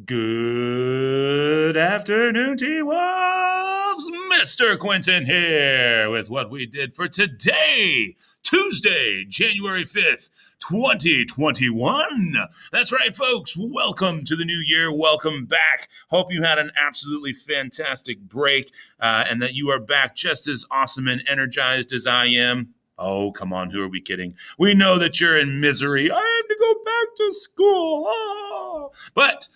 Good afternoon, T-Wolves. Mr. Quentin here with what we did for today, Tuesday, January 5th, 2021. That's right, folks. Welcome to the new year. Welcome back. Hope you had an absolutely fantastic break and that you are back just as awesome and energized as I am. Oh, come on. Who are we kidding? We know that you're in misery. I have to go back to school. Oh. But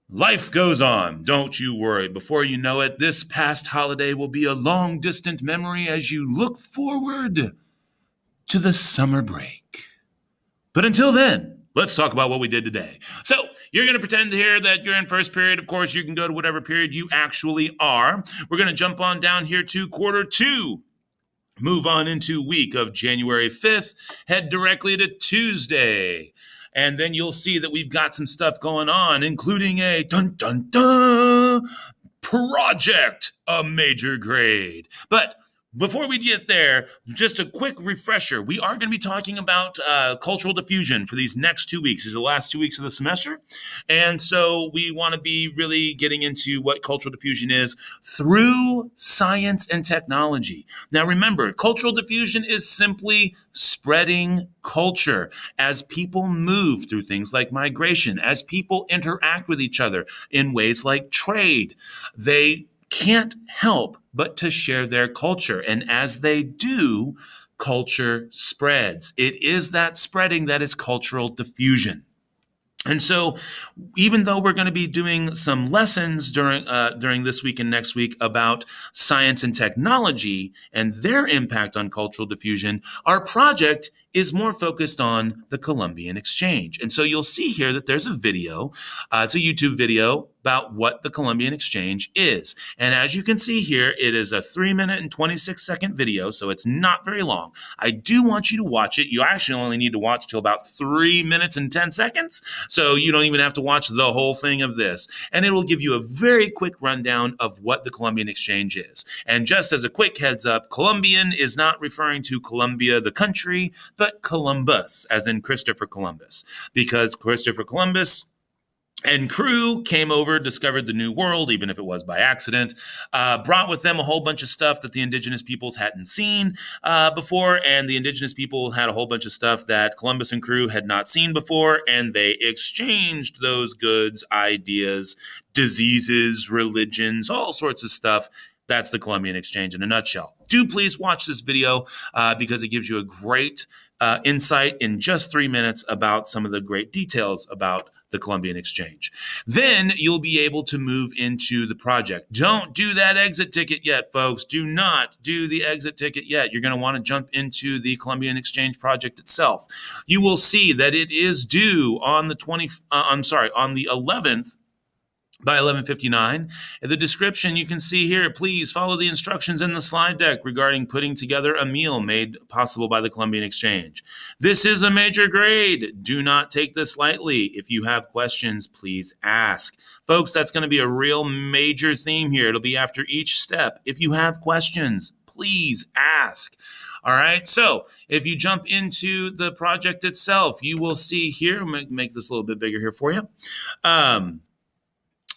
life goes on. Don't you worry. Before you know it, this past holiday will be a long distant memory as you look forward to the summer break. But until then, let's talk about what we did today. So you're going to pretend here that you're in first period. Of course, you can go to whatever period you actually are. We're going to jump on down here to quarter two. Move on into week of January 5th. Head directly to Tuesday. And then you'll see that we've got some stuff going on, including a dun-dun-dun project, a major grade. But before we get there, just a quick refresher. We are going to be talking about cultural diffusion for these next 2 weeks. These are the last 2 weeks of the semester. And so we want to be really getting into what cultural diffusion is through science and technology. Now, remember, cultural diffusion is simply spreading culture as people move through things like migration, as people interact with each other in ways like trade. They can't help but to share their culture. And as they do, culture spreads. It is that spreading that is cultural diffusion. And so even though we're going to be doing some lessons during this week and next week about science and technology and their impact on cultural diffusion, our project is more focused on the Columbian Exchange. And so you'll see here that there's a video, it's a YouTube video about what the Columbian Exchange is. And as you can see here, it is a 3-minute and 26-second video, so it's not very long. I do want you to watch it. You actually only need to watch till about 3 minutes and 10 seconds, so you don't even have to watch the whole thing of this. And it will give you a very quick rundown of what the Columbian Exchange is. And just as a quick heads up, Columbian is not referring to Columbia, the country, but Columbus, as in Christopher Columbus, because Christopher Columbus and crew came over, discovered the New World, even if it was by accident, brought with them a whole bunch of stuff that the indigenous peoples hadn't seen before, and the indigenous people had a whole bunch of stuff that Columbus and crew had not seen before, and they exchanged those goods, ideas, diseases, religions, all sorts of stuff. That's the Columbian Exchange in a nutshell. Do please watch this video because it gives you a great insight in just 3 minutes about some of the great details about the Columbian Exchange. Then you'll be able to move into the project. Don't do that exit ticket yet, folks. Do not do the exit ticket yet. You're going to want to jump into the Columbian Exchange project itself. You will see that it is due on the on the 11th. By 11:59. In the description, you can see here, please follow the instructions in the slide deck regarding putting together a meal made possible by the Columbian Exchange. This is a major grade. Do not take this lightly. If you have questions, please ask. Folks, that's going to be a real major theme here. It'll be after each step. If you have questions, please ask. All right, so if you jump into the project itself, you will see here, make this a little bit bigger here for you,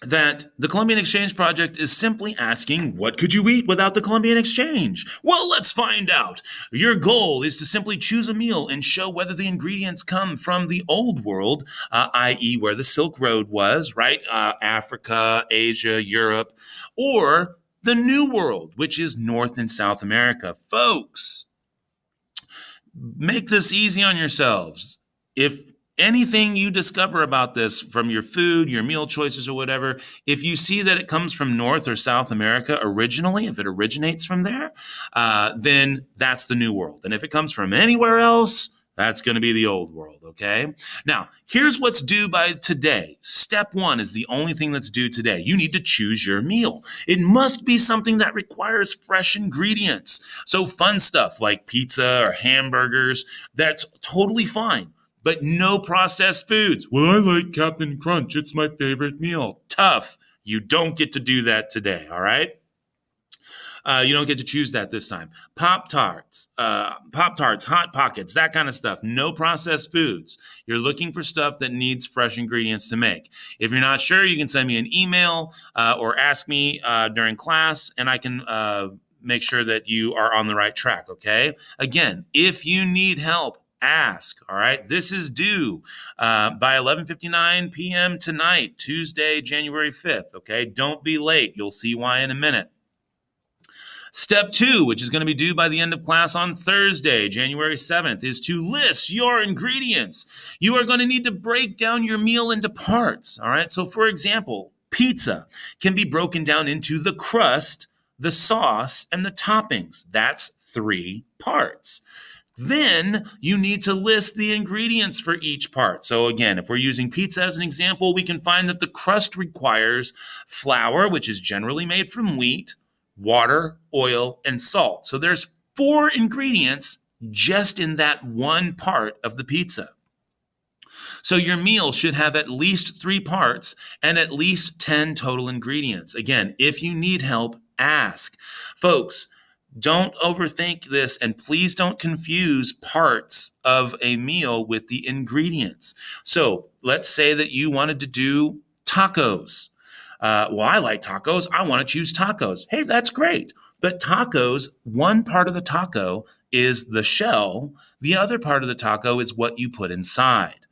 that the Columbian Exchange Project is simply asking, what could you eat without the Columbian Exchange? Well, let's find out. Your goal is to simply choose a meal and show whether the ingredients come from the old world, i.e. where the Silk Road was, right? Africa, Asia, Europe, or the New World, which is North and South America. Folks, make this easy on yourselves. If anything you discover about this from your food, your meal choices or whatever, if you see that it comes from North or South America originally, if it originates from there, then that's the New World. And if it comes from anywhere else, that's going to be the old world, okay? Now, here's what's due by today. Step 1 is the only thing that's due today. You need to choose your meal. It must be something that requires fresh ingredients. So fun stuff like pizza or hamburgers, that's totally fine. But no processed foods. Well, I like Captain Crunch. It's my favorite meal. Tough. You don't get to do that today, all right? You don't get to choose that this time. Pop-Tarts, Hot Pockets, that kind of stuff. No processed foods. You're looking for stuff that needs fresh ingredients to make. If you're not sure, you can send me an email or ask me during class, and I can make sure that you are on the right track, okay? Again, if you need help, ask, all right? This is due by 11:59 p.m. tonight, Tuesday, January 5th, okay? Don't be late. You'll see why in a minute. Step 2, which is going to be due by the end of class on Thursday, January 7th, is to list your ingredients. You are going to need to break down your meal into parts, all right? So, for example, pizza can be broken down into the crust, the sauce, and the toppings. That's 3 parts. Then you need to list the ingredients for each part. So again, if we're using pizza as an example, we can find that the crust requires flour, which is generally made from wheat, water, oil, and salt. So there's 4 ingredients just in that one part of the pizza. So your meal should have at least 3 parts and at least 10 total ingredients. Again, if you need help, ask. Folks, don't overthink this, and please don't confuse parts of a meal with the ingredients. So let's say that you wanted to do tacos. Well, I like tacos. I want to choose tacos. Hey, that's great. But tacos, one part of the taco is the shell. The other part of the taco is what you put inside.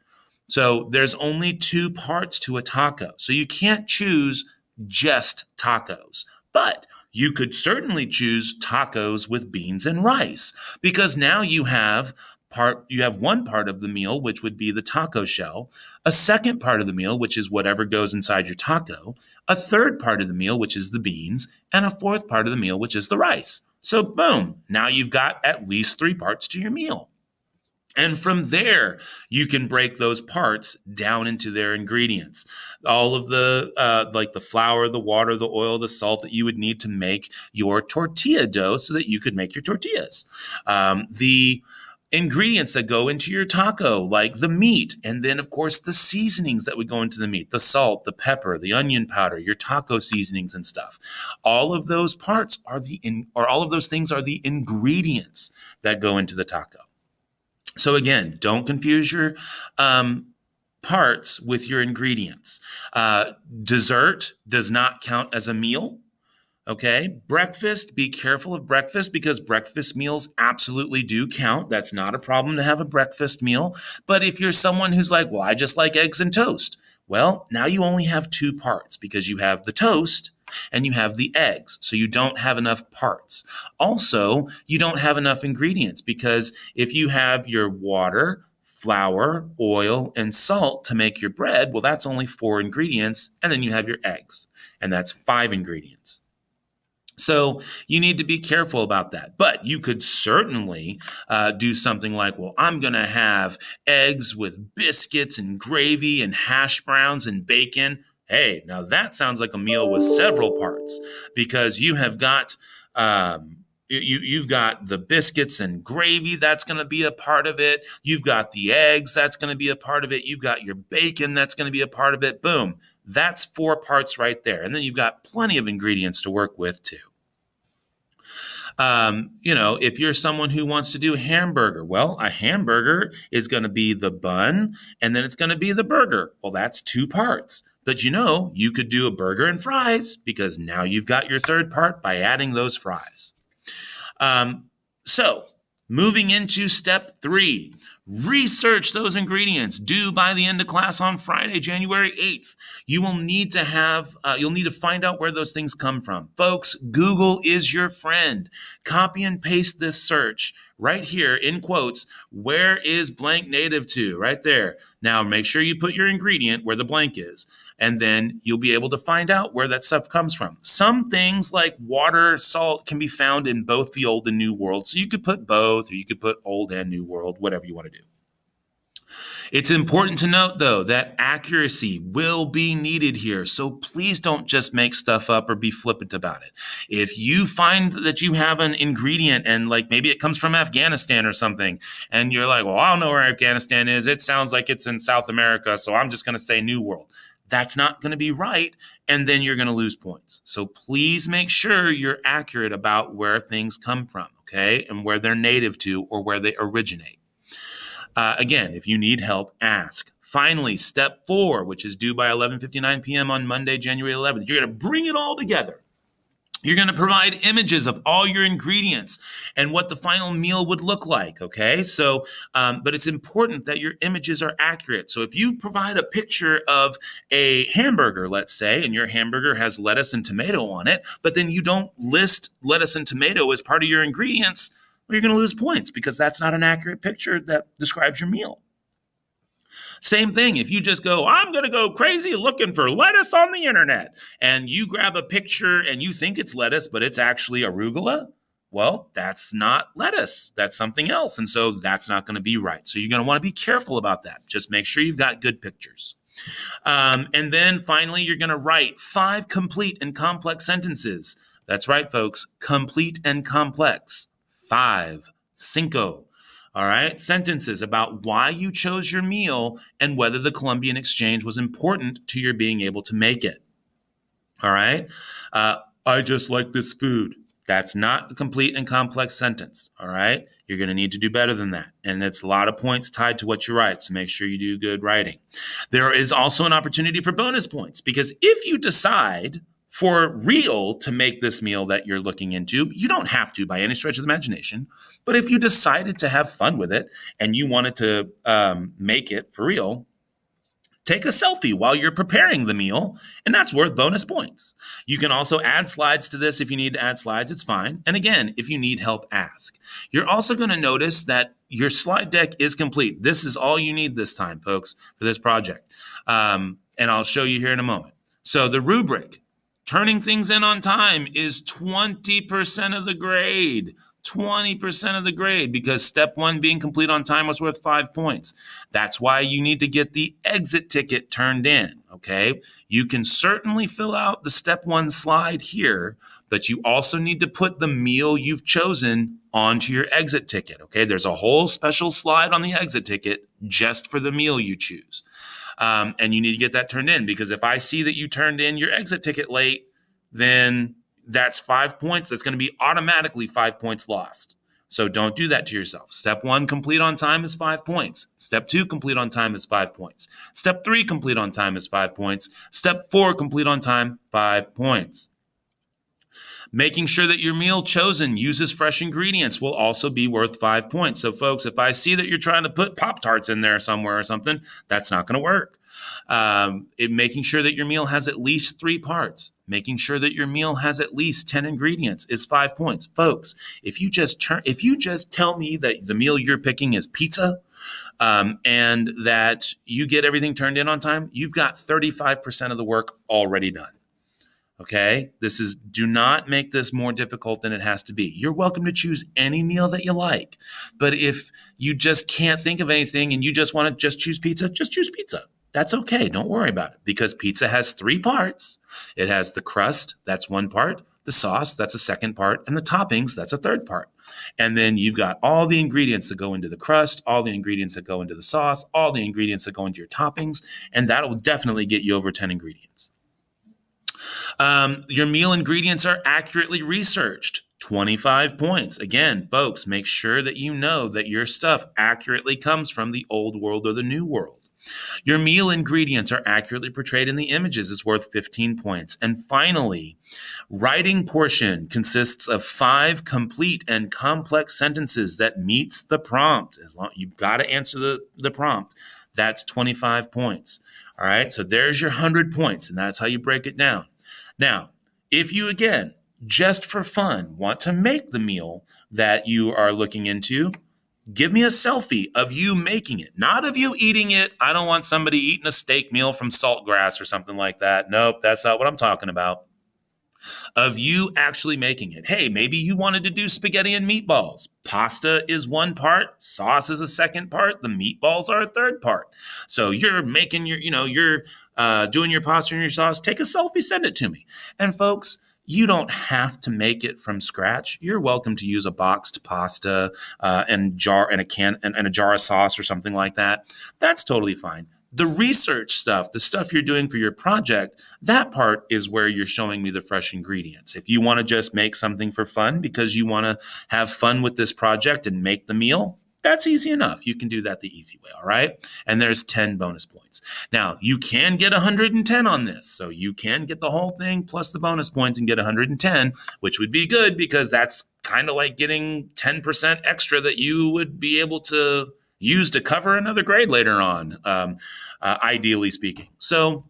So there's only 2 parts to a taco. So you can't choose just tacos. But you could certainly choose tacos with beans and rice, because now you have one part of the meal, which would be the taco shell, a second part of the meal, which is whatever goes inside your taco, a third part of the meal, which is the beans, and a fourth part of the meal, which is the rice. So boom, now you've got at least 3 parts to your meal. And from there, you can break those parts down into their ingredients. All of the, like the flour, the water, the oil, the salt that you would need to make your tortilla dough so that you could make your tortillas. The ingredients that go into your taco, like the meat, and then, of course, the seasonings that would go into the meat, the salt, the pepper, the onion powder, your taco seasonings and stuff. All of those parts all of those things are the ingredients that go into the taco. So again, don't confuse your parts with your ingredients. Dessert does not count as a meal. Okay. Breakfast, be careful of breakfast, because breakfast meals absolutely do count. That's not a problem to have a breakfast meal. But if you're someone who's like, well, I just like eggs and toast. Well, now you only have 2 parts, because you have the toast and you have the eggs. So you don't have enough parts. Also, you don't have enough ingredients, because if you have your water, flour, oil, and salt to make your bread, well, that's only 4 ingredients. And then you have your eggs, and that's 5 ingredients. So you need to be careful about that. But you could certainly do something like, well, I'm going to have eggs with biscuits and gravy and hash browns and bacon. Hey, now that sounds like a meal with several parts, because you have got you've got the biscuits and gravy. That's going to be a part of it. You've got the eggs. That's going to be a part of it. You've got your bacon. That's going to be a part of it. Boom. That's 4 parts right there. And then you've got plenty of ingredients to work with too. If you're someone who wants to do a hamburger, well, a hamburger is going to be the bun, and then it's going to be the burger. Well, that's 2 parts. But you could do a burger and fries, because now you've got your 3rd part by adding those fries. So moving into step 3, research those ingredients due by the end of class on Friday, January 8th. You will need to you'll need to find out where those things come from. Folks, Google is your friend. Copy and paste this search right here in quotes. Where is blank native to? Right there. Now make sure you put your ingredient where the blank is, and then you'll be able to find out where that stuff comes from. Some things like water, salt can be found in both the old and new world. So you could put both, or you could put old and new world, whatever you want to do. It's important to note, though, that accuracy will be needed here. So please don't just make stuff up or be flippant about it. If you find that you have an ingredient and like maybe it comes from Afghanistan or something, and you're like, well, I don't know where Afghanistan is. It sounds like it's in South America, so I'm just going to say New World. that's not going to be right, and then you're going to lose points. So please make sure you're accurate about where things come from, okay, and where they're native to or where they originate. Again, if you need help, ask. Finally, step 4, which is due by 11:59 p.m. on Monday, January 11th. You're going to bring it all together. You're going to provide images of all your ingredients and what the final meal would look like, okay? So, but it's important that your images are accurate. So if you provide a picture of a hamburger, let's say, and your hamburger has lettuce and tomato on it, but then you don't list lettuce and tomato as part of your ingredients, well, you're going to lose points because that's not an accurate picture that describes your meal. Same thing, if you just go, I'm going to go crazy looking for lettuce on the internet, and you grab a picture and you think it's lettuce, but it's actually arugula, well, that's not lettuce. That's something else. And so that's not going to be right. So you're going to want to be careful about that. Just make sure you've got good pictures. And then finally, you're going to write 5 complete and complex sentences. That's right, folks. Complete and complex. 5. Cinco. All right, sentences about why you chose your meal and whether the Columbian Exchange was important to your being able to make it. All right, I just like this food. That's not a complete and complex sentence. All right, you're going to need to do better than that. And it's a lot of points tied to what you write, so make sure you do good writing. There is also an opportunity for bonus points because if you decide for real to make this meal that you're looking into, you don't have to by any stretch of the imagination. But if you decided to have fun with it and you wanted to make it for real, take a selfie while you're preparing the meal, and that's worth bonus points. You can also add slides to this if you need to add slides, it's fine. And again, if you need help, ask. You're also going to notice that your slide deck is complete. This is all you need this time, folks, for this project. And I'll show you here in a moment. So the rubric, turning things in on time, is 20% of the grade. 20% of the grade because step 1 being complete on time was worth 5 points. That's why you need to get the exit ticket turned in, okay? You can certainly fill out the step 1 slide here, but you also need to put the meal you've chosen onto your exit ticket, okay? There's a whole special slide on the exit ticket just for the meal you choose. And you need to get that turned in because if I see that you turned in your exit ticket late, then that's 5 points. That's going to be automatically 5 points lost. So don't do that to yourself. Step 1, complete on time is 5 points. Step 2, complete on time is 5 points. Step 3, complete on time is 5 points. Step 4, complete on time, 5 points. Making sure that your meal chosen uses fresh ingredients will also be worth 5 points. So folks, if I see that you're trying to put Pop-Tarts in there somewhere or something, that's not going to work. Making sure that your meal has at least 3 parts. Making sure that your meal has at least 10 ingredients is 5 points. Folks, if you just tell me that the meal you're picking is pizza, and that you get everything turned in on time, you've got 35% of the work already done. Okay, do not make this more difficult than it has to be. You're welcome to choose any meal that you like. But if you just can't think of anything and you just want to just choose pizza, just choose pizza. That's okay. Don't worry about it because pizza has 3 parts. It has the crust, that's 1 part, the sauce, that's a 2nd part, and the toppings, that's a 3rd part. And then you've got all the ingredients that go into the crust, all the ingredients that go into the sauce, all the ingredients that go into your toppings, and that'll definitely get you over 10 ingredients. Your meal ingredients are accurately researched. 25 points. Again, folks, make sure that you know that your stuff accurately comes from the old world or the new world. Your meal ingredients are accurately portrayed in the images. It's worth 15 points. And finally, writing portion consists of 5 complete and complex sentences that meets the prompt. As long you've got to answer the prompt. That's 25 points. All right, so there's your 100 points, and that's how you break it down. Now, if you, again, just for fun, want to make the meal that you are looking into, give me a selfie of you making it, not of you eating it. I don't want somebody eating a steak meal from Saltgrass or something like that. Nope, that's not what I'm talking about. Of you actually making it. Hey, maybe you wanted to do spaghetti and meatballs. Pasta is 1 part, sauce is a 2nd part, the meatballs are a 3rd part. So you're making you're doing your pasta and your sauce. Take a selfie, send it to me. And folks, you don't have to make it from scratch. You're welcome to use a boxed pasta and a jar of sauce or something like that. That's totally fine. The research stuff, the stuff you're doing for your project, that part is where you're showing me the fresh ingredients. If you want to just make something for fun because you want to have fun with this project and make the meal, that's easy enough. You can do that the easy way, all right? And there's 10 bonus points. Now, you can get 110 on this. So you can get the whole thing plus the bonus points and get 110, which would be good because that's kind of like getting 10% extra that you would be able to use to cover another grade later on, ideally speaking. So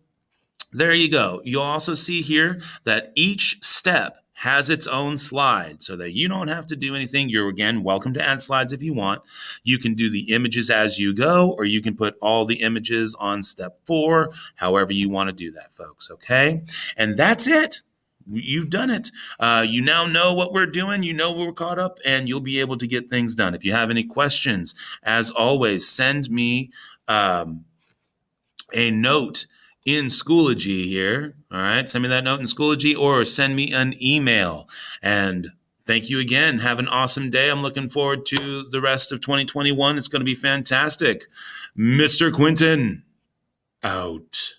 there you go. You'll also see here that each step has its own slide so that you don't have to do anything. You're, again, welcome to add slides if you want. You can do the images as you go, or you can put all the images on step 4, however you want to do that, folks, okay? And that's it. You've done it. You now know what we're doing. You know we're caught up, and you'll be able to get things done. If you have any questions, as always, send me a note in Schoology here. All right, send me that note in Schoology or send me an email. And thank you again. Have an awesome day. I'm looking forward to the rest of 2021. It's going to be fantastic. Mr. Quinton, out.